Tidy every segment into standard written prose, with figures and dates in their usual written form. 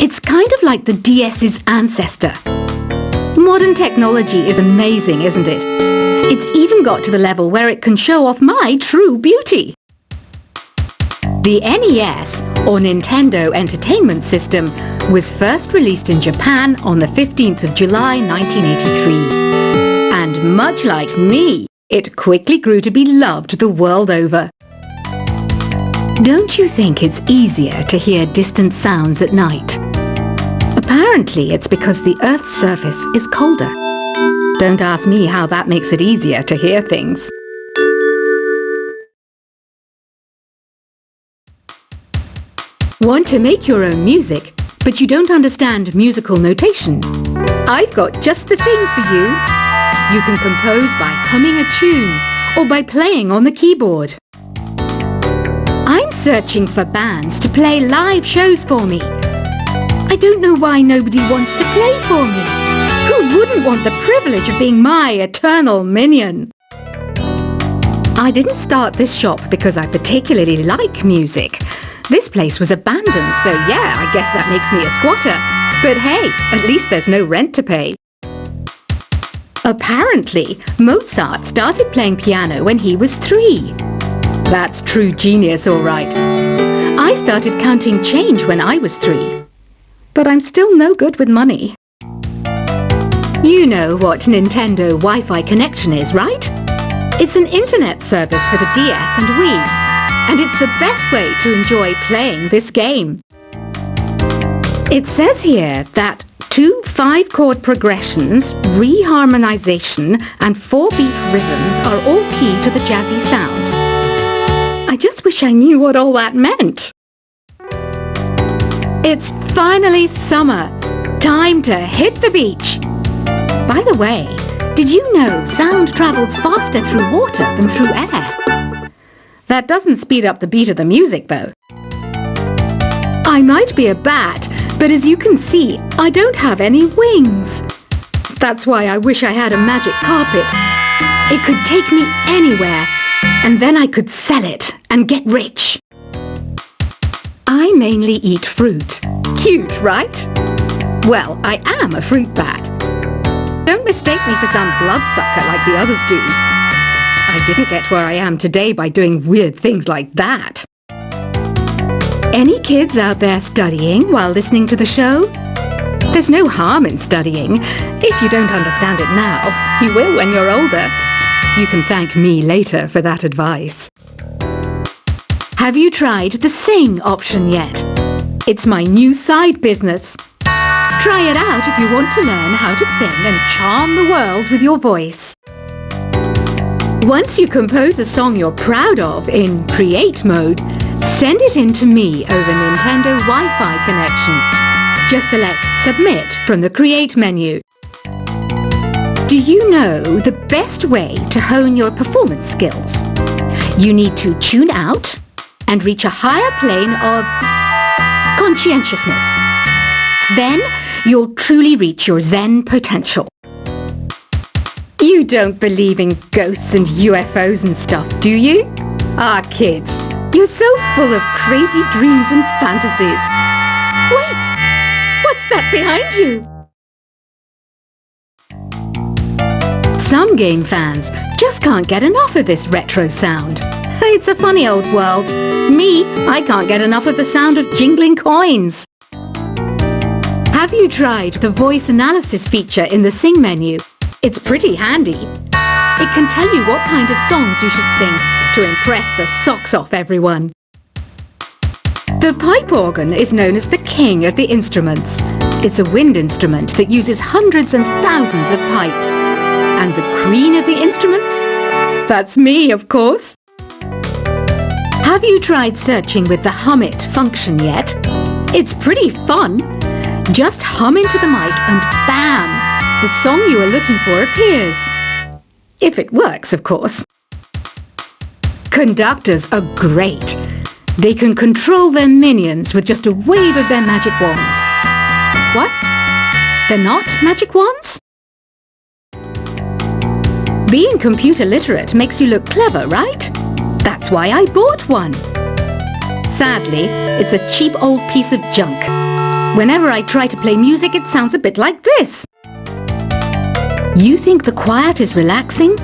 It's kind of like the DS's ancestor. Modern technology is amazing, isn't it? It's even got to the level where it can show off my true beauty. The NES, or Nintendo Entertainment System, was first released in Japan on the 15th of July 1983. And much like me, it quickly grew to be loved the world over. Don't you think it's easier to hear distant sounds at night? Apparently it's because the Earth's surface is colder. Don't ask me how that makes it easier to hear things. Want to make your own music, but you don't understand musical notation? I've got just the thing for you. You can compose by humming a tune or by playing on the keyboard. I'm searching for bands to play live shows for me. I don't know why nobody wants to play for me. Who wouldn't want the privilege of being my eternal minion? I didn't start this shop because I particularly like music. This place was abandoned, so yeah, I guess that makes me a squatter. But hey, at least there's no rent to pay. Apparently, Mozart started playing piano when he was 3. That's true genius, all right. I started counting change when I was 3. But I'm still no good with money. You know what Nintendo Wi-Fi connection is, right? It's an internet service for the DS and Wii. And it's the best way to enjoy playing this game. It says here that 2 5-chord progressions, reharmonization, and 4-beat rhythms are all key to the jazzy sound. I just wish I knew what all that meant. It's finally summer. Time to hit the beach. By the way, did you know sound travels faster through water than through air? That doesn't speed up the beat of the music, though. I might be a bat, but as you can see, I don't have any wings. That's why I wish I had a magic carpet. It could take me anywhere, and then I could sell it and get rich. I mainly eat fruit. Cute, right? Well, I am a fruit bat. Don't mistake me for some bloodsucker like the others do. I didn't get where I am today by doing weird things like that. Any kids out there studying while listening to the show? There's no harm in studying. If you don't understand it now, you will when you're older. You can thank me later for that advice. Have you tried the sing option yet? It's my new side business. Try it out if you want to learn how to sing and charm the world with your voice. Once you compose a song you're proud of in Create mode, send it in to me over Nintendo Wi-Fi connection. Just select Submit from the Create menu. Do you know the best way to hone your performance skills? You need to tune out and reach a higher plane of conscientiousness. Then you'll truly reach your Zen potential. You don't believe in ghosts and UFOs and stuff, do you? Ah, kids, you're so full of crazy dreams and fantasies. Wait, what's that behind you? Some game fans just can't get enough of this retro sound. It's a funny old world. Me, I can't get enough of the sound of jingling coins. Have you tried the voice analysis feature in the Sing menu? It's pretty handy. It can tell you what kind of songs you should sing to impress the socks off everyone. The pipe organ is known as the king of the instruments. It's a wind instrument that uses hundreds and thousands of pipes. And the queen of the instruments? That's me, of course. Have you tried searching with the Hum It function yet? It's pretty fun. Just hum into the mic and bam! The song you are looking for appears. If it works, of course. Conductors are great. They can control their minions with just a wave of their magic wands. What? They're not magic wands? Being computer literate makes you look clever, right? That's why I bought one. Sadly, it's a cheap old piece of junk. Whenever I try to play music, it sounds a bit like this. You think the quiet is relaxing?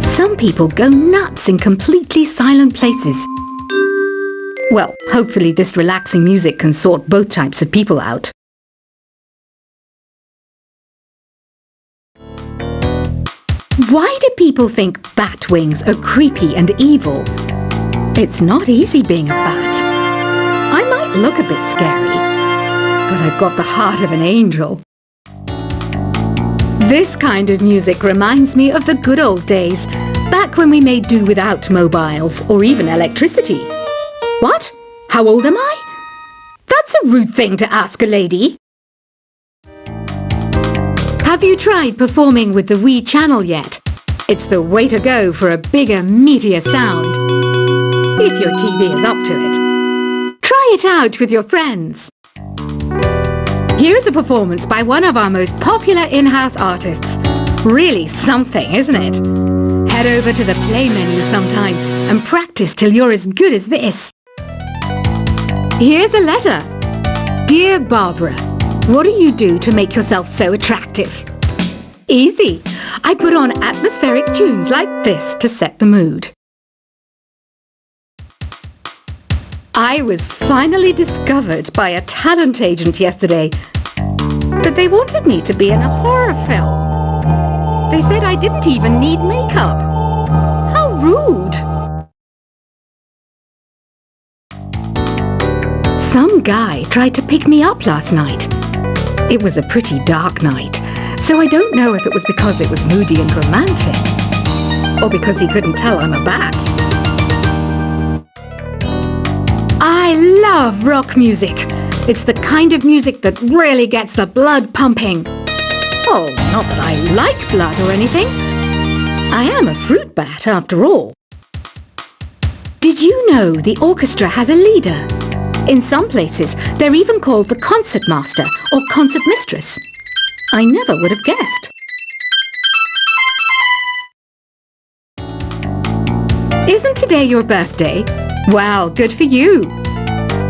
Some people go nuts in completely silent places. Well, hopefully this relaxing music can sort both types of people out. Why do people think bat wings are creepy and evil? It's not easy being a bat. I might look a bit scary, but I've got the heart of an angel. This kind of music reminds me of the good old days, back when we made do without mobiles or even electricity. What? How old am I? That's a rude thing to ask a lady. Have you tried performing with the Wii channel yet? It's the way to go for a bigger, meatier sound. If your TV is up to it. Try it out with your friends. Here's a performance by one of our most popular in-house artists. Really something, isn't it? Head over to the play menu sometime and practice till you're as good as this. Here's a letter. Dear Barbara, what do you do to make yourself so attractive? Easy. I put on atmospheric tunes like this to set the mood. I was finally discovered by a talent agent yesterday, but they wanted me to be in a horror film. They said I didn't even need makeup. How rude! Some guy tried to pick me up last night. It was a pretty dark night, so I don't know if it was because it was moody and romantic, or because he couldn't tell I'm a bat. I love rock music. It's the kind of music that really gets the blood pumping. Oh, not that I like blood or anything. I am a fruit bat after all. Did you know the orchestra has a leader? In some places, they're even called the concert master or concert mistress. I never would have guessed. Isn't today your birthday? Well, good for you.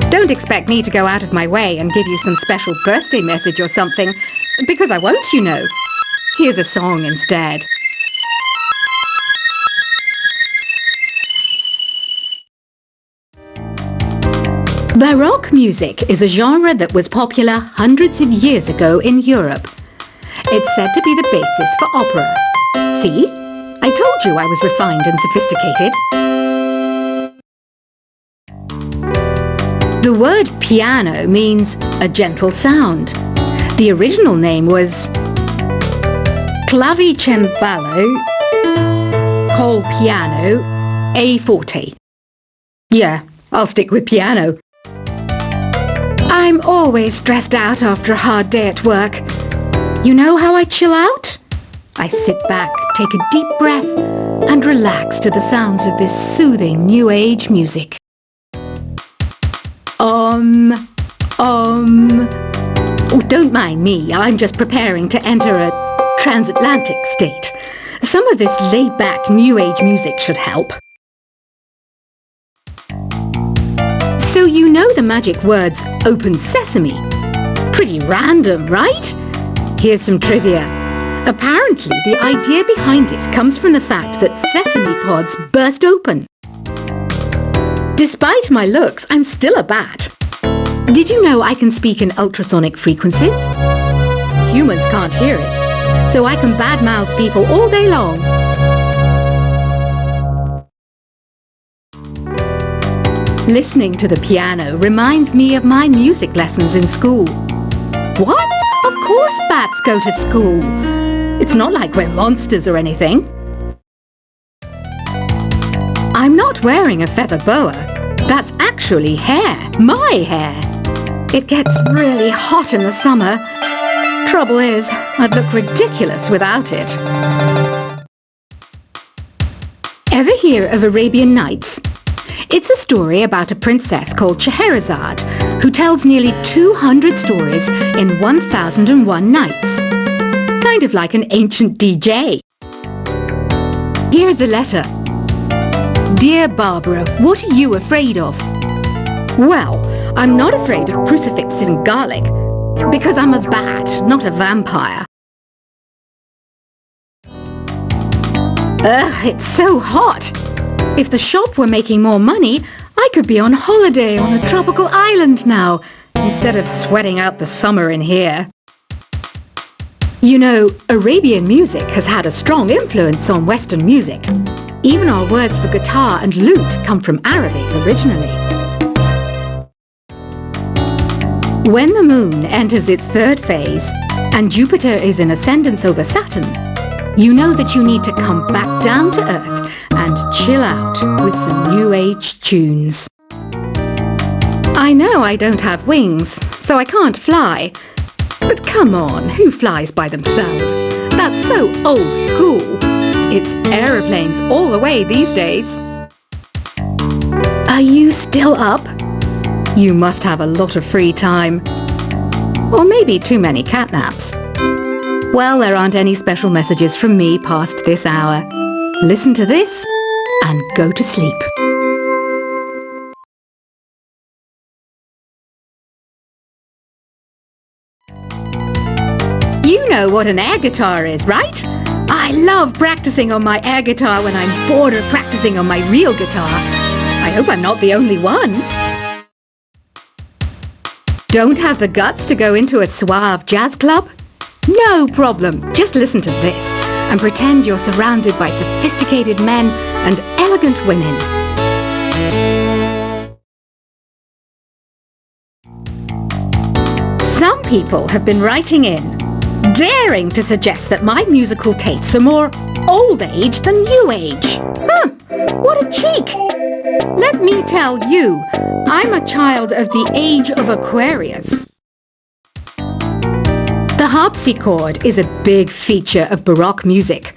Don't expect me to go out of my way and give you some special birthday message or something, because I won't, you know. Here's a song instead. Baroque music is a genre that was popular hundreds of years ago in Europe. It's said to be the basis for opera. See? I told you I was refined and sophisticated. The word piano means a gentle sound. The original name was clavicembalo col piano a forte. Yeah, I'll stick with piano. I'm always stressed out after a hard day at work. You know how I chill out? I sit back, take a deep breath, and relax to the sounds of this soothing new age music. Oh, don't mind me. I'm just preparing to enter a transatlantic state. Some of this laid-back new age music should help. So you know the magic words open sesame. Pretty random, right? Here's some trivia. Apparently, the idea behind it comes from the fact that sesame pods burst open. Despite my looks, I'm still a bat. Did you know I can speak in ultrasonic frequencies? Humans can't hear it, so I can badmouth people all day long. Listening to the piano reminds me of my music lessons in school. What? Of course bats go to school. It's not like we're monsters or anything. I'm not wearing a feather boa. That's actually hair. My hair. It gets really hot in the summer. Trouble is, I'd look ridiculous without it. Ever hear of Arabian Nights? It's a story about a princess called Scheherazade who tells nearly 200 stories in 1001 nights. Kind of like an ancient DJ. Here's a letter. Dear Barbara, what are you afraid of? Well, I'm not afraid of crucifixes and garlic, because I'm a bat, not a vampire. Ugh, it's so hot. If the shop were making more money, I could be on holiday on a tropical island now, instead of sweating out the summer in here. You know, Arabian music has had a strong influence on Western music. Even our words for guitar and lute come from Arabic originally. When the moon enters its third phase and Jupiter is in ascendance over Saturn, you know that you need to come back down to Earth and chill out with some new age tunes. I know I don't have wings, so I can't fly. But come on, who flies by themselves? That's so old school. It's aeroplanes all the way these days. Are you still up? You must have a lot of free time. Or maybe too many catnaps. Well, there aren't any special messages from me past this hour. Listen to this and go to sleep. You know what an air guitar is, right? I love practicing on my air guitar when I'm bored of practicing on my real guitar. I hope I'm not the only one. Don't have the guts to go into a suave jazz club? No problem. Just listen to this and pretend you're surrounded by sophisticated men and elegant women. Some people have been writing in, daring to suggest that my musical tastes are more old age than new age. What a cheek! Let me tell you, I'm a child of the age of Aquarius. The harpsichord is a big feature of Baroque music.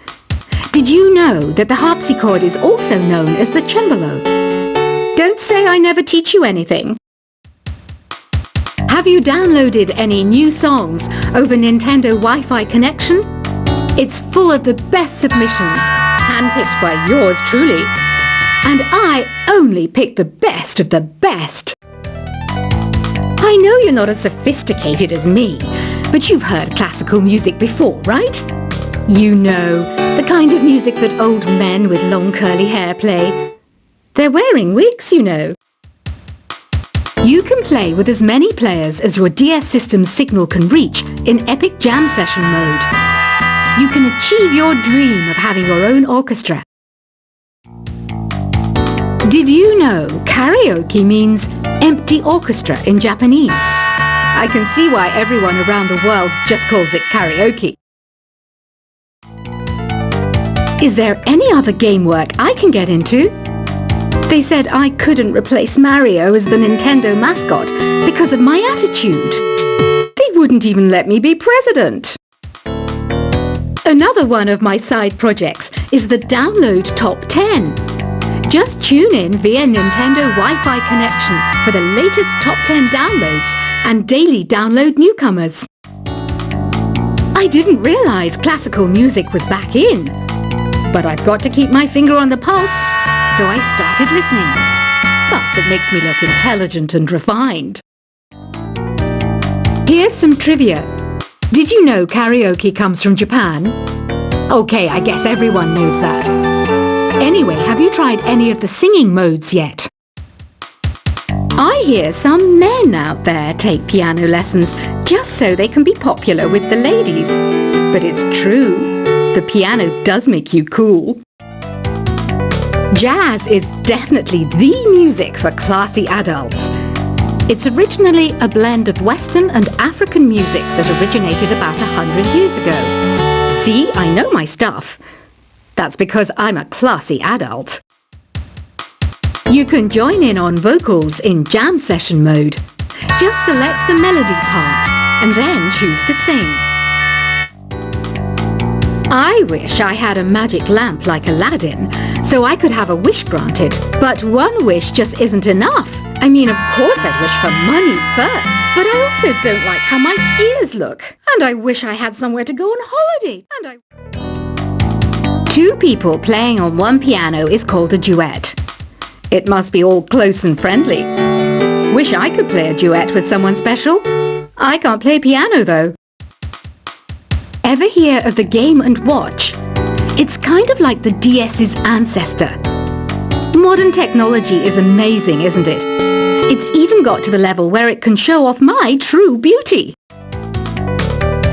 Did you know that the harpsichord is also known as the cembalo? Don't say I never teach you anything. Have you downloaded any new songs over Nintendo Wi-Fi connection? It's full of the best submissions, handpicked by yours truly. And I only pick the best of the best. I know you're not as sophisticated as me, but you've heard classical music before, right? You know, the kind of music that old men with long curly hair play. They're wearing wigs, you know. You can play with as many players as your DS system's signal can reach in epic jam session mode. You can achieve your dream of having your own orchestra. Did you know karaoke means empty orchestra in Japanese? I can see why everyone around the world just calls it karaoke. Is there any other game work I can get into? They said I couldn't replace Mario as the Nintendo mascot because of my attitude. They wouldn't even let me be president. Another one of my side projects is the Download Top 10. Just tune in via Nintendo Wi-Fi connection for the latest Top 10 downloads and daily download newcomers. I didn't realize classical music was back in, but I've got to keep my finger on the pulse. So I started listening. Plus, it makes me look intelligent and refined. Here's some trivia. Did you know karaoke comes from Japan? Okay, I guess everyone knows that. Anyway, have you tried any of the singing modes yet? I hear some men out there take piano lessons just so they can be popular with the ladies. But it's true. The piano does make you cool. Jazz is definitely the music for classy adults. It's originally a blend of Western and African music that originated about 100 years ago. See, I know my stuff. That's because I'm a classy adult. You can join in on vocals in jam session mode. Just select the melody part and then choose to sing. I wish I had a magic lamp like Aladdin, so I could have a wish granted. But one wish just isn't enough. I mean, of course I'd wish for money first, but I also don't like how my ears look. And I wish I had somewhere to go on holiday. Two people playing on one piano is called a duet. It must be all close and friendly. Wish I could play a duet with someone special. I can't play piano though. Ever hear of the Game & Watch? It's kind of like the DS's ancestor. Modern technology is amazing, isn't it? It's even got to the level where it can show off my true beauty.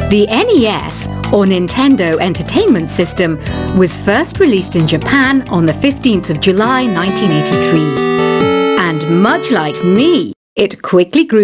The NES, or Nintendo Entertainment System, was first released in Japan on the 15th of July 1983. And much like me, it quickly grew